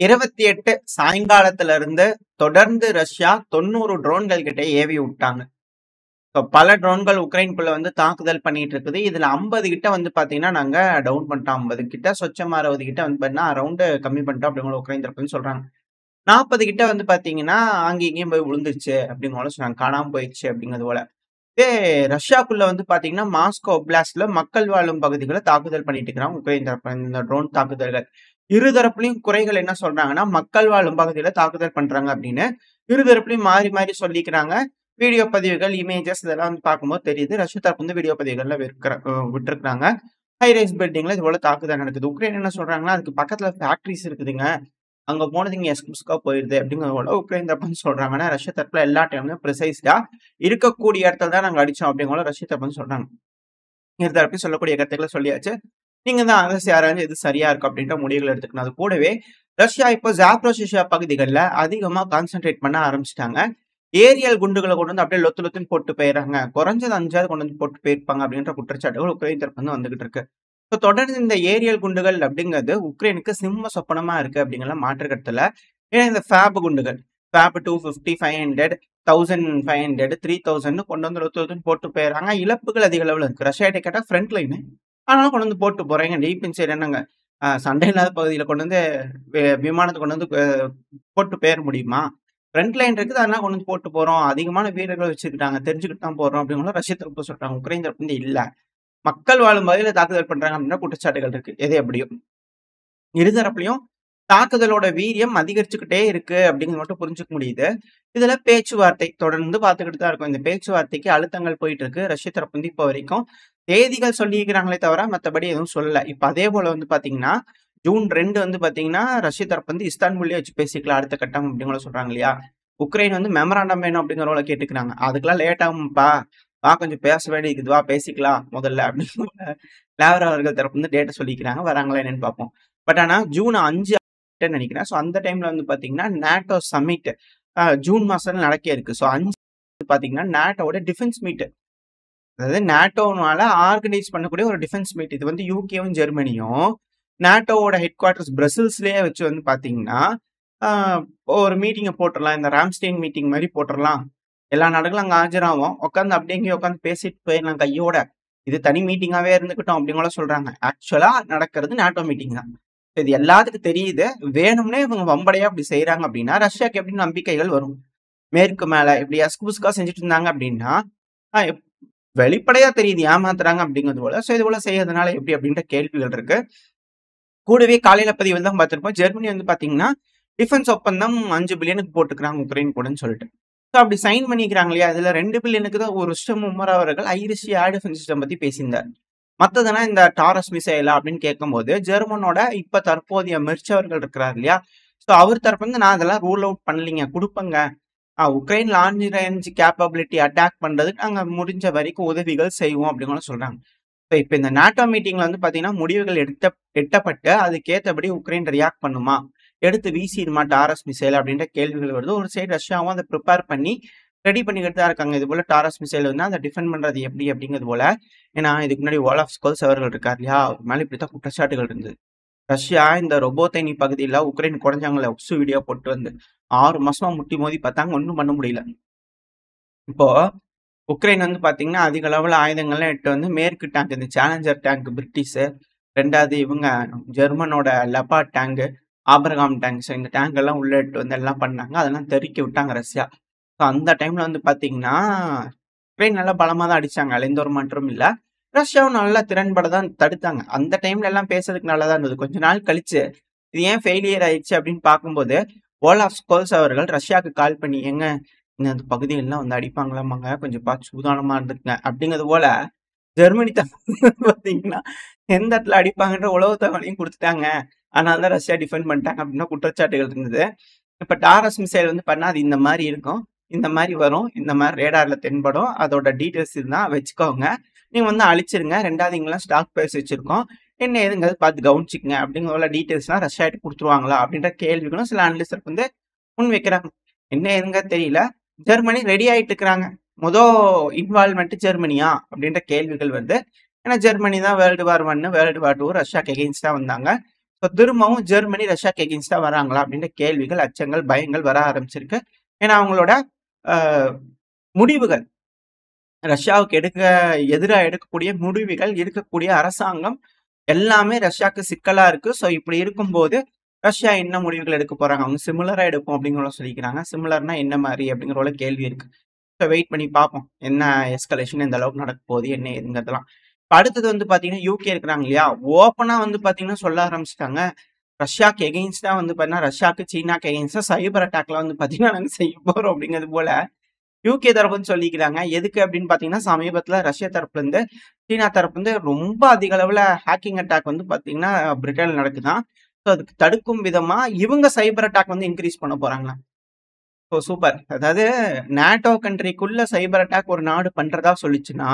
28 சாயங்காலத்துல இருந்து தொடர்ந்து ரஷ்யா 90 ட்ரோன்கள் கிட்ட ஏவி விட்டாங்க. பல ட்ரோன்கள் உக்ரைனுக்குள்ள வந்து தாக்குதல் பண்ணிட்டு இருக்குது. இதுல 50 கிட்ட வந்து பாத்தீங்கன்னா நாங்க டவுன் பண்ணிட்டோம். 50 கிட்ட சொச்சமா 60 கிட்ட வந்து பாத்தீங்கன்னா அரௌண்ட் கம்மி பண்ணிட்டோம் அப்படிங்கிற உக்ரைன் தரப்புன்னு சொல்றாங்க. 40 கிட்ட வந்து பாத்தீங்கன்னா அங்கேயும் இங்கேயும் போய் விழுந்துருச்சு அப்படிங்கிற போல சொன்னாங்க. காணாம போயிடுச்சு அப்படிங்கிறது போல. இதே ரஷ்யாக்குள்ள வந்து பாத்தீங்கன்னா மாஸ்கோ ஒப்லாஸ்ட்ல மக்கள் வாழும் பகுதிகளை தாக்குதல் பண்ணிட்டு இருக்கிறாங்க உக்ரைன் தரப்பு இந்த ட்ரோன் தாக்குதல்கள். இரு தரப்புலயும் குறைகள் என்ன சொல்றாங்கன்னா மக்கள் வாழும் பகுதியில தாக்குதல் பண்றாங்க அப்படின்னு இரு தரப்புலயும் மாறி மாறி சொல்லிக்கிறாங்க. வீடியோ பதிவுகள், இமேஜஸ் இதெல்லாம் வந்து பார்க்கும்போது தெரியுது. ரஷ்யா தரப்பு வந்து வீடியோ பதிவுகள்ல விட்டுருக்காங்க. ஹை ரைஸ் பில்டிங்ல இது போல தாக்குதல் நடக்குது. உக்ரைன் என்ன சொல்றாங்கன்னா அதுக்கு பக்கத்துல ஃபேக்டரிஸ் இருக்குதுங்க. அங்க போனது இங்க எக்ஸ்க்ளூசிவா போயிருது அப்படிங்கிறது போல உக்ரைன் தரப்புன்னு சொல்றாங்க. ஆனா ரஷ்யா தரப்புல எல்லா டைம்லயும் ப்ரிசைஸ்டா இருக்கக்கூடிய இடத்துல தான் நாங்க அடிச்சோம் அப்படிங்கிற ரஷ்யா தரப்புன்னு சொல்றாங்க. இரு தரப்பையும் சொல்லக்கூடிய கருத்துக்களை சொல்லியாச்சு. நீங்க தான் அரசு யாராவது எது சரியா இருக்கும் அப்படின்ற முடிவுகள் எடுத்துக்கணும். அது கூடவே ரஷ்யா இப்போ ஜாப்ரோசியா பகுதிகளில் அதிகமா கான்சென்ட்ரேட் பண்ண ஆரம்பிச்சிட்டாங்க. ஏரியல் குண்டுகளை கொண்டு வந்து அப்படியே லொத்து லொத்துன்னு போட்டு போயிடுறாங்க. குறைஞ்சது 5 கொண்டு வந்து போட்டு போயிருப்பாங்க அப்படின்ற குற்றச்சாட்டுகள் உக்ரைன் தரப்பு வந்து வந்துகிட்டு இருக்கு. இப்போ தொடர்ந்து இந்த ஏரியல் குண்டுகள் அப்படிங்கிறது உக்ரைனுக்கு சிம்ம சொப்பனமா இருக்கு அப்படிங்கிற மாற்று கருத்துல. ஏன்னா இந்த ஃபேப் குண்டுகள் ஃபேப் 250, 500, 1500, 3000 கொண்டு வந்து லொத்து லொத்துன்னு போட்டு போயிடுறாங்க. இழப்புகள் அதிக அளவில் இருக்கு. ரஷ்யா கேட்டா ஃப்ரண்ட் லைனு ஆனாலும் கொண்டு வந்து போட்டு போறீங்க. டீப் சைடு என்னங்க சண்டை இல்லாத பகுதியில கொண்டு வந்து விமானத்தை கொண்டு வந்து போட்டு போயிட முடியுமா? ஃப்ரண்ட் லைன் இருக்குது. அதனால கொண்டு வந்து போட்டு போறோம். அதிகமான வீரர்கள் வச்சிருக்காங்க. தெரிஞ்சுக்கிட்டு தான் போறோம் அப்படிங்கிற ரஷ்ய தரப்பு சொல்றாங்க. உக்ரைன் தரப்பு வந்து இல்ல. மக்கள் வாழும் பகுதியில தாக்குதல் பண்றாங்க அப்படின்ற குற்றச்சாட்டுகள் இருக்கு. எது எப்படியும் இருதரப்புலயும் தாக்குதலோட வீரியம் அதிகரிச்சுக்கிட்டே இருக்கு அப்படிங்கிறது மட்டும் புரிஞ்சுக்க முடியுது. இதுல பேச்சுவார்த்தை தொடர்ந்து பார்த்துக்கிட்டு தான் இருக்கும். இந்த பேச்சுவார்த்தைக்கு அழுத்தங்கள் போயிட்டு இருக்கு. ரஷ்ய தரப்பு வந்து இப்போ வரைக்கும் தேதிகள் சொல்லியிருக்கிறாங்களே தவிர மற்றபடி எதுவும் சொல்லல. இப்ப அதே போல வந்து பாத்தீங்கன்னா ஜூன் 2 வந்து பாத்தீங்கன்னா ரஷ்ய தரப்பு வந்து இஸ்தான்புல்லே வச்சு பேசிக்கலாம் அடுத்த கட்டம் அப்படிங்கிற சொல்றாங்க இல்லையா? உக்ரைன் வந்து மெமராண்டம் வேணும் அப்படிங்கிறவங்கள கேட்டுக்கிறாங்க. அதுக்கெல்லாம் லேட் ஆகும்பா, வா கொஞ்சம் பேச வேண்டியது, வா பேசிக்கலாம் முதல்ல அப்படின்னு லாவ்ரோ அவர்கள் தரப்பு வந்து டேட்டை சொல்லிக்கிறாங்க. வராங்களா என்னன்னு பார்ப்போம். பட் ஆனா ஜூன் 5 நினைக்கிறேன். ஸோ அந்த டைம்ல வந்து பாத்தீங்கன்னா நாட்டோ சமிட் ஜூன் மாசம் நடக்க இருக்கு. ஸோ 5 பாத்தீங்கன்னா நாட்டோட டிஃபென்ஸ் மீட், அதாவது நாட்டோனால ஆர்கனைஸ் பண்ணக்கூடிய ஒரு டிஃபென்ஸ் மீட். இது வந்து யூகேவும் ஜெர்மனியும் நாட்டோவோட ஹெட் குவார்டர்ஸ் பிரசல்ஸ்லயே வச்சு வந்து பாத்தீங்கன்னா ஒரு மீட்டிங்கை போட்டுடலாம். இந்த ராம்ஸ்டெயின் மீட்டிங் மாதிரி போட்டுடலாம். எல்லா நாடுகளும் அங்கே ஆஜராகும். உட்காந்து அப்படியே இங்கே உட்காந்து பேசிட்டு போயிடலாம் கையோட. இது தனி மீட்டிங்காவே இருந்துக்கிட்டோம் அப்படிங்களா சொல்றாங்க. ஆக்சுவலா நடக்கிறது நாட்டோ மீட்டிங் தான். இது எல்லாத்துக்கும் தெரியுது. வேணும்னே இவங்க வம்படையா அப்படி செய்யறாங்க அப்படின்னா ரஷ்யாக்கு எப்படி நம்பிக்கைகள் வரும்? மேற்கு மேல இப்படி எஸ்குஸ்கா செஞ்சுட்டு இருந்தாங்க அப்படின்னா வெளிப்படையா தெரியுது ஏமாத்துறாங்க அப்படிங்கிறது போல. ஸோ இது போல செய்யறதுனால எப்படி அப்படின்ற கேள்விகள் இருக்கு. கூடவே காலையில பதிவு தான் பார்த்திருப்போம். ஜெர்மனி வந்து பாத்தீங்கன்னா டிஃபென்ஸ் ஒப்பந்தம் 5 பில்லியனுக்கு போட்டுக்கிறாங்க உக்ரைன் கூடன்னு சொல்லிட்டு. ஸோ அப்படி சைன் பண்ணிக்கிறாங்க இல்லையா? அதுல 2 பில்லியனுக்கு தான் ஒரு வருஷம் மும்மர அவர்கள் ஐரிஷ் ஏர் டிஃபென்ஸ் சிஸ்டம் பத்தி பேசியிருந்தார். மத்ததெல்லாம் இந்த டாரஸ் மிசைலா அப்படின்னு கேட்கும்போது ஜெர்மனோட இப்ப தற்போதைய மெர்ச் அவர்கள் இருக்கிறார் இல்லையா? ஸோ அவர் தரப்பு வந்து நான் அதெல்லாம் ரூல் அவுட் பண்ணலீங்க, கொடுப்பங்க. Ukraine long range capability attack பண்றதுக்கு நாங்க முடிஞ்ச வரைக்கும் உதவிகள் செய்வோம் அப்படின்னு சொல்றாங்க. இப்ப இந்த நாட்டோ மீட்டிங்ல வந்து பாத்தீங்கன்னா முடிவுகள் எட்டப்பட்டு அதுக்கேற்றபடி உக்ரைன் ரியாக்ட் பண்ணுமா, எடுத்து வீசிடுமா டாரஸ் மிசைல் அப்படின்ற கேள்விகள் வருது. ஒரு சைடு ரஷ்யாவும் அதை ப்ரிப்பேர் பண்ணி ரெடி பண்ணிக்கிட்டு தான் இருக்காங்க. இது போல டாரஸ் மிசைல் வந்து அதை டிஃபெண்ட் பண்றது எப்படி அப்படிங்கிறது போல. ஏன்னா இதுக்கு முன்னாடி ஓலாஃப் ஸ்கோல்ஸ் அவர்கள் இருக்கார் இல்லையா? அவர் மேல இப்படித்தான் குற்றச்சாட்டுகள் இருந்தது. ரஷ்யா இந்த ரொபோத்தைனி பகுதியில உக்ரைன் குறைஞ்சாங்களே உப்சு வீடியோ போட்டு வந்து 6 மாசமா முட்டி மோதி பார்த்தாங்க, ஒன்றும் பண்ண முடியல. இப்போ உக்ரைன் வந்து பாத்தீங்கன்னா அதிக அளவுல ஆயுதங்கள்லாம் எட்டு வந்து மேற்கு டேங்க், இந்த சேலஞ்சர் டேங்க் பிரிட்டிஷ், 2வது இவங்க ஜெர்மனோட லெபார்ட் டேங்க், ஆப்ரகாம் டேங்க்ஸ், இந்த டேங்க் எல்லாம் உள்ள எட்டு வந்து எல்லாம் பண்ணாங்க. அதெல்லாம் தெறிக்க விட்டாங்க ரஷ்யா. ஸோ அந்த டைம்ல வந்து பாத்தீங்கன்னா உக்ரைன் நல்லா பலமா தான் அடிச்சாங்க. அதுல எந்த ஒரு மாற்றமும் இல்ல. ரஷ்யாவும் நல்லா திறன்பட தான் தடுத்தாங்க. அந்த டைம்ல எல்லாம் பேசுறதுக்கு நல்லா தான் இருந்தது. கொஞ்ச நாள் கழிச்சு இது ஏன் ஃபெயிலியர் ஆயிடுச்சு அப்படின்னு பார்க்கும்போது ஓலாஃப் ஸ்கோல்ஸ் அவர்கள் ரஷ்யாவுக்கு கால் பண்ணி, ஏங்க இந்த பகுதிகள்லாம் வந்து அடிப்பாங்களாமாங்க, கொஞ்சம் பார்த்து சூதானமா இருந்துக்குங்க அப்படிங்கிறது போல ஜெர்மனி பாத்தீங்கன்னா எந்த இடத்துல அடிப்பாங்கன்ற உளவு தகவலையும் கொடுத்துட்டாங்க. அதனால தான் ரஷ்யா டிஃபெண்ட் பண்ணிட்டாங்க அப்படின்னா குற்றச்சாட்டுகள் இருந்தது. இப்ப டாரஸ் மிசைல் வந்து பண்ணா அது இந்த மாதிரி இருக்கும், இந்த மாதிரி வரும், இந்த மாதிரி ரேடார்ல தென்படும், அதோட டீட்டெயில்ஸ் இருந்தா வச்சுக்கோங்க, நீங்க வந்து அழிச்சிருங்க. 2வது இங்கெல்லாம் ஸ்டாக் பிரைஸ் வச்சிருக்கோம், என்ன ஏதுங்கிறது பார்த்து கவனிச்சுக்கங்க அப்படிங்கிற டீட்டெயில்ஸ்லாம் ரஷ்யாட்டு கொடுத்துருவாங்களா அப்படின்ற கேள்விகளும் சில அனலிஸ்டர் வந்து முன் வைக்கிறாங்க. என்ன ஏதுங்க தெரியல. ஜெர்மனி ரெடி ஆயிட்டு இருக்கிறாங்க. இன்வால்மெண்ட் ஜெர்மனியா அப்படின்ற கேள்விகள் வருது. ஏன்னா ஜெர்மனி தான் வேர்ல்டு வார் 1, வேர்ல்டு வார் 2 ரஷ்யாக்கு எகெயின்ஸ்டா வந்தாங்க. ஸோ திரும்பவும் ஜெர்மனி ரஷ்யாக்கு எகெயின்ஸ்டா வராங்களா அப்படின்ற கேள்விகள், அச்சங்கள், பயங்கள் வர ஆரம்பிச்சிருக்கு. ஏன்னா அவங்களோட முடிவுகள், ரஷ்யாவுக்கு எதிரா எடுக்கக்கூடிய முடிவுகள், இருக்கக்கூடிய அரசாங்கம் எல்லாமே ரஷ்யாவுக்கு சிக்கலா இருக்கு. ஸோ இப்படி இருக்கும்போது ரஷ்யா என்ன முடிவுகள் எடுக்க போறாங்க? அவங்க சிமிலரா எடுப்போம் அப்படிங்கிற சொல்லிக்கிறாங்க. சிமிலர்னா என்ன மாதிரி அப்படிங்கிற கேள்வி இருக்கு. ஸோ வெயிட் பண்ணி பார்ப்போம். என்ன எஸ்கலேஷன் எந்த அளவுக்கு நடக்க போகுது, என்ன ஏதுங்கிறதெல்லாம். இப்போ அடுத்தது வந்து பார்த்தீங்கன்னா, யூகே இருக்கிறாங்க இல்லையா? ஓப்பனா வந்து பார்த்தீங்கன்னா சொல்ல ஆரம்பிச்சுட்டாங்க. ரஷ்யாக்கு எகெயின்ஸ்டா வந்து பார்த்தீங்கன்னா, ரஷ்யாக்கு சீனாக்கு எகெயின்ஸ்டா சைபர் அட்டாக்ல வந்து பார்த்தீங்கன்னா, நாங்க செய்ய போறோம் அப்படிங்கிறது போல யூகே தரப்புன்னு சொல்லிக்கிறாங்க. எதுக்கு அப்படின்னு பார்த்தீங்கன்னா, சமீபத்தில ரஷ்யா தரப்புலேருந்து, சீனா தரப்புலேருந்து ரொம்ப அதிக அளவுல ஹேக்கிங் அட்டாக் வந்து பார்த்தீங்கன்னா, பிரிட்டன்ல நடக்குதாம். ஸோ அதுக்கு தடுக்கும் விதமா இவங்க சைபர் அட்டாக் வந்து இன்கிரீஸ் பண்ண போறாங்களாம். ஓ! சூப்பர். அதாவது நேட்டோ கண்ட்ரிக்குள்ள சைபர் அட்டாக் ஒரு நாடு பண்றதா சொல்லிச்சுன்னா,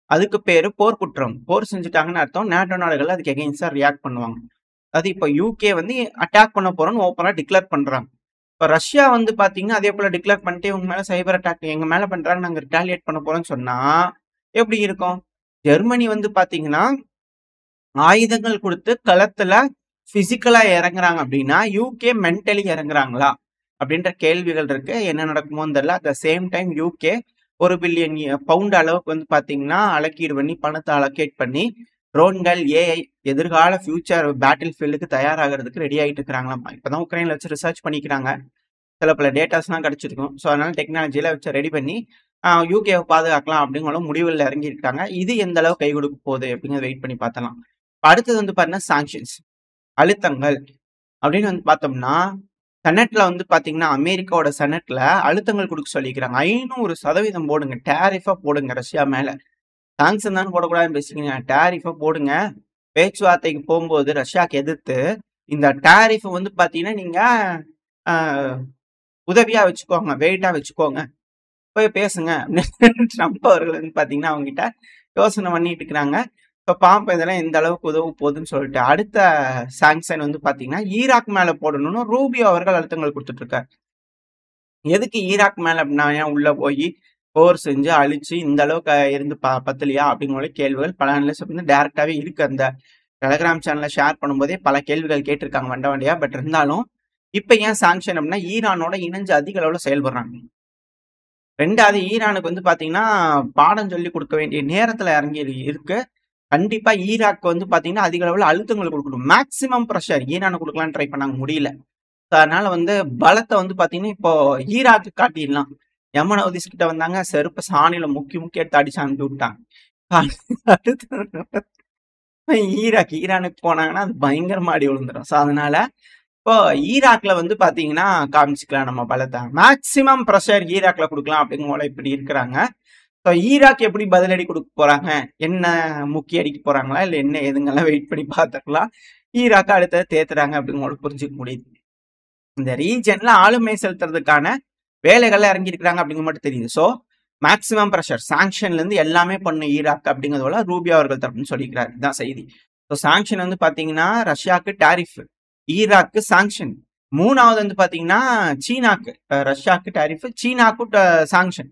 அதுக்கு பேரு போர்க்குற்றம். போர் செஞ்சுட்டாங்கன்னு அர்த்தம். நேட்டோ நாடுகள் அதுக்கு எகெயின்ஸ்டா ரியாக்ட் பண்ணுவாங்க. அது இப்போ யுகே வந்து அட்டாக் பண்ண போறோம்னு ஓப்பனா டிக்ளேர் பண்றாங்க. இப்போ ரஷ்யா வந்து பார்த்தீங்கன்னா, அதே போல டிக்ளேர் பண்ணிட்டு உங்க மேல சைபர் அட்டாக் எங்க மேல பண்றாங்க, நாங்க ரிட்டாலியேட் பண்ண போறோம்னு சொன்னா, எப்படி இருக்கும்? ஜெர்மனி வந்து பார்த்தீங்கன்னா, ஆயுதங்கள் குடுத்து களத்துல பிசிக்கலா இறங்குறாங்க அப்படின்னா, யுகே மென்டலி இறங்குறாங்களா? அப்படின்ற கேள்விகள் இருக்கு. என்ன நடக்குமோன்னு தெரியல. At the same time UK 1 billion pound அளவுக்கு வந்து பார்த்தீங்கன்னா, அலக்கீடு பண்ணி, பணத்த அலோகேட் பண்ணி, ட்ரோன்கள், ஏஐ எதிர்கால ஃபியூச்சர் பேட்டில் ஃபீல்டுக்கு தயாராகிறதுக்கு ரெடி ஆயிட்டு இருக்கிறாங்களாமா. இப்பதான் உக்ரைன்ல வச்சு ரிசர்ச் பண்ணிக்கிறாங்க. சில பல டேட்டாஸ்லாம் கிடைச்சிருக்கும். ஸோ அதனால டெக்னாலஜியில வச்சு ரெடி பண்ணி யுகேவை பாதுகாக்கலாம் அப்படிங்கிற முடிவுல இறங்கியிருக்காங்க. இது எந்த அளவு கை கொடுக்க போகுது அப்படிங்கிறத வெயிட் பண்ணி பார்த்தலாம். அடுத்தது வந்து பார்த்தீங்கன்னா, சாங்ஷன்ஸ் அழுத்தங்கள் அப்படின்னு வந்து பார்த்தோம்னா, செனட்ல வந்து பார்த்தீங்கன்னா, அமெரிக்காவோட செனட்ல அழுத்தங்கள் கொடுக்க சொல்லிக்கிறாங்க. 500% போடுங்க. டேரிஃபா போடுங்க ரஷ்யா மேல. சாங்ஷன் தானே போடக்கூடாதுன்னு பேசிக்கிறீங்க. டேரிஃபா போடுங்க. பேச்சுவார்த்தைக்கு போகும்போது ரஷ்யாக்கு எதிர்த்து இந்த டேரிஃப் வந்து பார்த்தீங்கன்னா, நீங்க அ உதவியா வச்சுக்கோங்க. வெயிட்டா வச்சுக்கோங்க. போய் பேசுங்க அப்படின்னு ட்ரம்ப் அவர்கள் வந்து பார்த்தீங்கன்னா, அவங்ககிட்ட யோசனை பண்ணிட்டு இருக்கிறாங்க. இப்போ பார்ப்போம் இதெல்லாம் எந்த அளவுக்கு உதவ போகுதுன்னு சொல்லிட்டு. அடுத்த சாங்ஷன் வந்து பார்த்தீங்கன்னா, ஈராக் மேல போடணும்னு ரூபியோ அவர்கள் அழுத்தங்கள் கொடுத்துட்டு இருக்காரு. எதுக்கு ஈராக் மேல அப்படின்னா ஏன் உள்ள போய் போர் செஞ்சு அழிச்சு இந்த அளவுக்கு இருந்து பத்தலையா அப்படிங்கிற கேள்விகள் பல அனலிஸ்ட் வந்து டைரக்டாவே இருக்கு. அந்த டெலகிராம் சேனல்ல ஷேர் பண்ணும்போதே பல கேள்விகள் கேட்டிருக்காங்க வண்ட வண்டியா. பட் இருந்தாலும் இப்ப ஏன் சாங்ஷன் அப்படின்னா, ஈரானோட இணைஞ்சு அதிக அளவுல செயல்படுறாங்க. 2வது ஈரானுக்கு வந்து பார்த்தீங்கன்னா, பாடம் சொல்லிக் கொடுக்க வேண்டிய நேரத்துல இறங்கி இருக்கு. கண்டிப்பா ஈராக் வந்து பார்த்தீங்கன்னா, அதிக அளவுல அழுத்தங்கள் கொடுக்கணும். மேக்ஸிமம் பிரஷர் ஈரானுக்கு கொடுக்கலாம்னு ட்ரை பண்ணாங்க, முடியல. அதனால வந்து பலத்த வந்து பார்த்தீங்கன்னா, இப்போ ஈராக்கு காட்டிடலாம். யமன் ஹவுதிஸ் கிட்ட வந்தாங்க, செருப்ப சாணியில முக்கி முக்கி எடுத்து அடிச்சு அனுப்பி விட்டாங்க. அடுத்து ஈரானுக்கு போனாங்கன்னா, அது பயங்கரமா அடி விழுந்துரும். ஸோ அதனால இப்போ ஈராக்ல வந்து பாத்தீங்கன்னா காமிச்சுக்கலாம் நம்ம பலத்தை. மேக்சிமம் ப்ரெஷர் ஈராக்ல கொடுக்கலாம் அப்படிங்கிற இப்படி இருக்கிறாங்க. ஸோ ஈராக் எப்படி பதிலடி கொடுக்க போறாங்க, என்ன முக்கிய அடிக்க போறாங்களா இல்லை என்ன எதுங்கெல்லாம் வெயிட் பண்ணி பார்த்துக்கலாம். ஈராக்கை அடுத்தது தேத்துறாங்க அப்படிங்கிற புரிஞ்சுக்க முடியுது. இந்த ரீஜன்ல ஆளுமை செலுத்துறதுக்கான வேலைகள்ல இறங்கி இருக்கிறாங்க அப்படிங்கிற மட்டும் தெரியுது. ஸோ மேக்சிமம் ப்ரெஷர் சாங்ஷன்ல இருந்து எல்லாமே பண்ணும் ஈராக் அப்படிங்கிறதோட ரூபியா அவர்கள் தரப்புன்னு சொல்லிக்கிறாரு. இதுதான் செய்தி. ஸோ சாங்ஷன் வந்து பாத்தீங்கன்னா ரஷ்யாவுக்கு டாரிஃப், ஈராக்கு சாங்ஷன். 3வது வந்து பாத்தீங்கன்னா சீனாக்கு, ரஷ்யாவுக்கு டாரிஃப், சீனாக்கு சாங்ஷன்.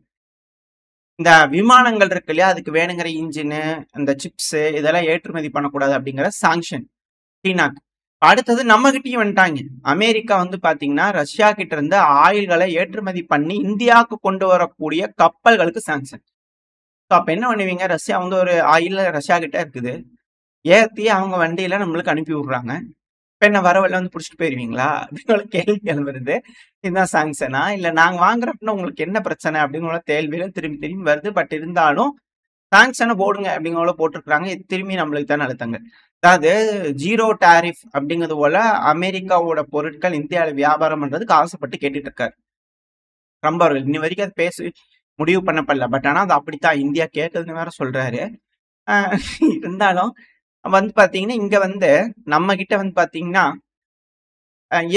இந்த விமானங்கள் இருக்கு இல்லையா, அதுக்கு வேணுங்கிற இன்ஜினு, இந்த சிப்ஸ் இதெல்லாம் ஏற்றுமதி பண்ணக்கூடாது அப்படிங்கிற சாங்ஷன் சீனாக்கு. அடுத்தது நம்ம கிட்டயும் வந்துட்டாங்க. அமெரிக்கா வந்து பாத்தீங்கன்னா ரஷ்யா கிட்ட இருந்து ஆயில்களை ஏற்றுமதி பண்ணி இந்தியாவுக்கு கொண்டு வரக்கூடிய கப்பல்களுக்கு சாங்ஷன். ஸோ அப்ப என்ன பண்ணுவீங்க, ரஷ்யா வந்து ஒரு ஆயில் ரஷ்யா கிட்ட இருக்குது, ஏத்தி அவங்க வண்டியில நம்மளுக்கு அனுப்பி விடுறாங்க. இப்ப என்ன வரவெல்லாம் வந்து புடிச்சிட்டு போயிருவீங்களா அப்படின்னு கேள்விகள் வருது. இதுதான் சாங்ஷனா, இல்ல நாங்க வாங்குறப்ப உங்களுக்கு என்ன பிரச்சனை அப்படின்னு கேள்விகள் திரும்பி திரும்பி வருது. பட் இருந்தாலும் சாங்ஷனை போடுங்க அப்படிங்கிற போட்டிருக்கிறாங்க. இது திரும்பி நம்மளுக்கு தானே அழுத்தங்க. அதாவது ஜீரோ டாரிஃப் அப்படிங்கிறது போல அமெரிக்காவோட பொருட்கள் இந்தியாவில் வியாபாரம் பண்றதுக்கு ஆசைப்பட்டு கேட்டுட்டு இருக்காரு ட்ரம்ப் அவர்கள். இன்னி வரைக்கும் அது பேசி முடிவு பண்ணப்படல. பட் ஆனா அது அப்படித்தான் இந்தியா கேட்குதுன்னு வேற சொல்றாரு. இருந்தாலும் வந்து பாத்தீங்கன்னா இங்க வந்து நம்ம கிட்ட வந்து பாத்தீங்கன்னா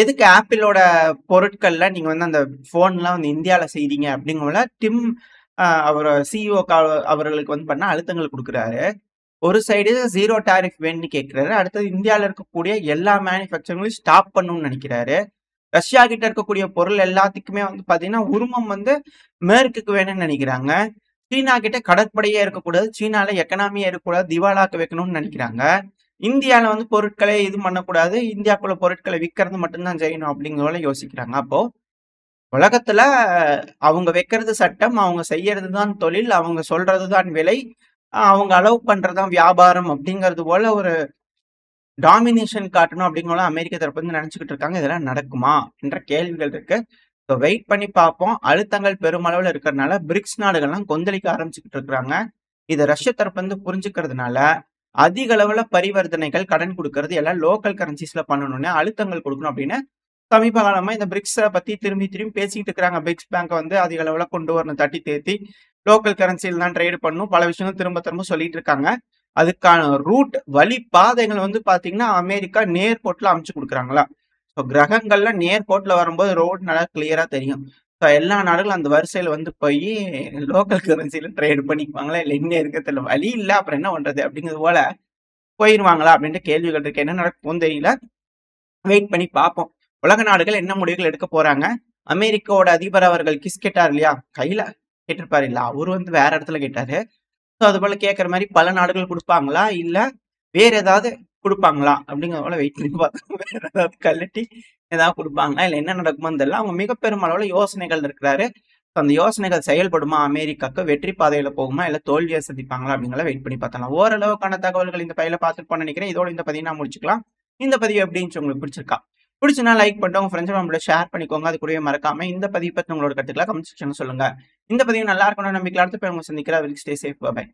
எதுக்கு ஆப்பிளோட பொருட்கள்ல நீங்க வந்து அந்த போன்லாம் வந்து இந்தியாவில செய்றீங்க அப்படிங்கிற டிம் அவர் சிஇஓ அவர்களுக்கு வந்து பண்ண அழுத்தங்கள் கொடுக்குறாரு. ஒரு சைடு ஜீரோ டாரிஃப் வேணும்னு கேட்கிறாரு, அடுத்தது இந்தியாவில் இருக்கக்கூடிய எல்லா மேனுஃபேக்சரிங்லையும் ஸ்டாப் பண்ணணும்னு நினைக்கிறாரு. ரஷ்யா கிட்ட இருக்கக்கூடிய பொருள் எல்லாத்துக்குமே வந்து பாத்தீங்கன்னா உரிமம் வந்து மேற்குக்கு வேணும்னு நினைக்கிறாங்க. சீனா கிட்ட கடற்படையே இருக்கக்கூடாது, சீனால எக்கனாமியா இருக்கக்கூடாது, திவாலாக்க வைக்கணும்னு நினைக்கிறாங்க. இந்தியால வந்து பொருட்களே இது பண்ணக்கூடாது. இந்தியாக்குள்ள பொருட்கள விக்கிறது மட்டும் தான் செய்யணும் அப்படிங்கிற போல யோசிக்கிறாங்க. அப்போ உலகத்துல அவங்க வைக்கிறது சட்டம், அவங்க செய்யறது தான் தொழில், அவங்க சொல்றது தான் விலை, அவங்க அலோவ் பண்றது தான் வியாபாரம் அப்படிங்கிறது போல ஒரு டாமினேஷன் காட்டணும் அப்படிங்கிற அமெரிக்க தரப்பு வந்து நினைச்சுக்கிட்டு இருக்காங்க. இதெல்லாம் நடக்குமா என்ற கேள்விகள் இருக்கு. ஸோ வெயிட் பண்ணி பார்ப்போம். அழுத்தங்கள் பெருமளவுல இருக்கிறதுனால பிரிக்ஸ் நாடுகள்லாம் கொந்தளிக்க ஆரம்பிச்சுக்கிட்டு இருக்கிறாங்க. இதை ரஷ்ய தரப்பு வந்து புரிஞ்சுக்கிறதுனால அதிக அளவுல பரிவர்த்தனைகள், கடன் கொடுக்கறது எல்லாம் லோக்கல் கரன்சிஸ்ல பண்ணணும்னு அழுத்தங்கள் கொடுக்கணும் அப்படின்னு சமீப காலமா இந்த பிரிக்ஸ பத்தி திரும்பி திரும்பி பேசிக்கிட்டு இருக்கிறாங்க. பிரிக்ஸ் பேங்க் வந்து அதிக அளவுல கொண்டு வரணும், தட்டி தேத்தி லோக்கல் கரன்சியில் தான் ட்ரேட் பண்ணணும், பல விஷயங்கள் திரும்ப திரும்ப சொல்லிட்டு இருக்காங்க. அதுக்கான ரூட் வழி பாதைகள் வந்து பாத்தீங்கன்னா அமெரிக்கா நேர்கோட்டில் அமைச்சு கொடுக்குறாங்களா. ஸோ கிரகங்கள்ல நேர்கோட்டில் வரும்போது ரோடு நல்லா கிளியரா தெரியும். ஸோ எல்லா நாடுகளும் அந்த வரிசையில் வந்து போய் லோக்கல் கரன்சியில ட்ரேட் பண்ணிக்குவாங்களா, இல்லை இன்னும் இருக்கிறதுல வழி இல்லை அப்புறம் என்ன பண்றது அப்படிங்கிறது போல போயிருவாங்களா அப்படின்ட்டு கேள்விகள் இருக்கு. என்ன நடக்கும் தெரியல, வெயிட் பண்ணி பார்ப்போம். உலக நாடுகள் என்ன முடிவுகள் எடுக்க போறாங்க. அமெரிக்காவோட அதிபர் அவர்கள் கிஸ் கேட்டார் இல்லையா, கையில கேட்டிருப்பாரு இல்ல, அவரு வந்து வேற இடத்துல கேட்டாரு. ஸோ அது போல கேட்கற மாதிரி பல நாடுகள் கொடுப்பாங்களா, இல்ல வேற ஏதாவது கொடுப்பாங்களா அப்படிங்கிற போல வெயிட் பண்ணி பார்த்தாங்க. வேற ஏதாவது கழட்டி ஏதாவது கொடுப்பாங்களா, இல்ல என்ன நடக்குமோ தெரியல. அவங்க மிக பெருமளவுல யோசனைகள் இருக்கிறாரு. அந்த யோசனைகள் செயல்படுமா, அமெரிக்காக்கு வெற்றி பாதையில போகுமா, இல்ல தோல்வியை சந்திப்பாங்களா அப்படிங்கிற வெயிட் பண்ணி பார்த்தலாம். ஓரளவுக்கான தகவல்கள் இந்த பையில பார்த்துட்டு நினைக்கிறேன். இதோட இந்த பதிவு நான் முடிச்சுக்கலாம். இந்த பதிவு எப்படின்னு உங்களுக்கு பிடிச்சிருக்கா, பிடிச்சுனா லைக் பண்ணிட்டு உங்க ஃப்ரெண்ட்ஸ் நம்மளோட ஷேர் பண்ணிக்கோங்க. அது கூடவே மறக்காம இந்த பதிவு பத்தி உங்களோட கருத்துக்களை கமெண்ட் செக்ஷன்ல சொல்லுங்க. இந்த பதிவு நல்லா இருக்கணும் நம்பிக்கை அடுத்த போய் உங்க சந்திக்கிறேன். Stay safe, by.